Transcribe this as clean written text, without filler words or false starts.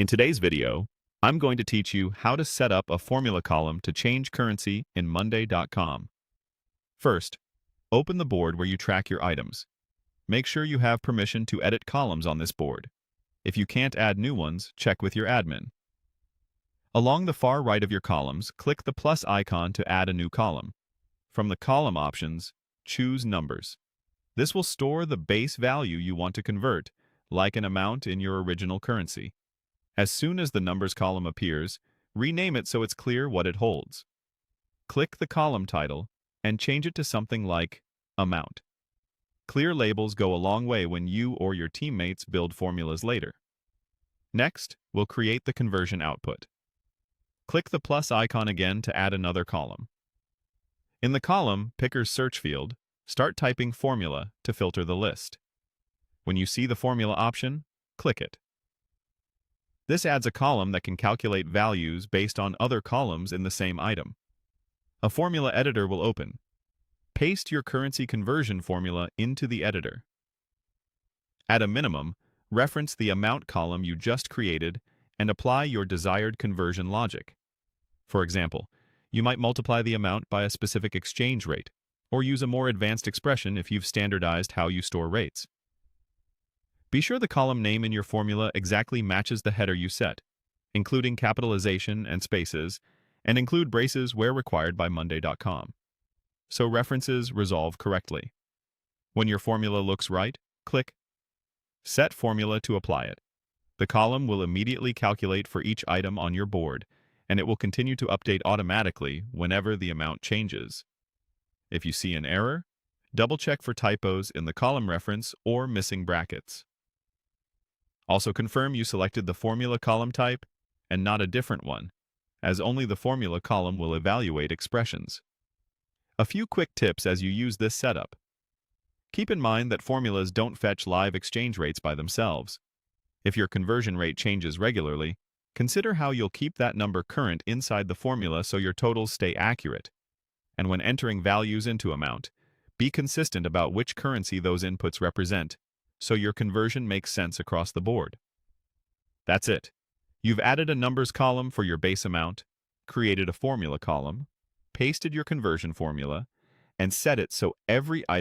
In today's video, I'm going to teach you how to set up a formula column to change currency in Monday.com. First, open the board where you track your items. Make sure you have permission to edit columns on this board. If you can't add new ones, check with your admin. Along the far right of your columns, click the plus icon to add a new column. From the column options, choose Numbers. This will store the base value you want to convert, like an amount in your original currency. As soon as the Numbers column appears, rename it so it's clear what it holds. Click the column title and change it to something like Amount. Clear labels go a long way when you or your teammates build formulas later. Next, we'll create the conversion output. Click the plus icon again to add another column. In the column Picker's search field, start typing formula to filter the list. When you see the formula option, click it. This adds a column that can calculate values based on other columns in the same item. A formula editor will open. Paste your currency conversion formula into the editor. At a minimum, reference the amount column you just created and apply your desired conversion logic. For example, you might multiply the amount by a specific exchange rate, or use a more advanced expression if you've standardized how you store rates. Be sure the column name in your formula exactly matches the header you set, including capitalization and spaces, and include braces where required by Monday.com, so references resolve correctly. When your formula looks right, click Set Formula to apply it. The column will immediately calculate for each item on your board, and it will continue to update automatically whenever the amount changes. If you see an error, double-check for typos in the column reference or missing brackets. Also confirm you selected the formula column type and not a different one, as only the formula column will evaluate expressions. A few quick tips as you use this setup. Keep in mind that formulas don't fetch live exchange rates by themselves. If your conversion rate changes regularly, consider how you'll keep that number current inside the formula so your totals stay accurate. And when entering values into amount, be consistent about which currency those inputs represent, so your conversion makes sense across the board. That's it. You've added a numbers column for your base amount, created a formula column, pasted your conversion formula, and set it so every item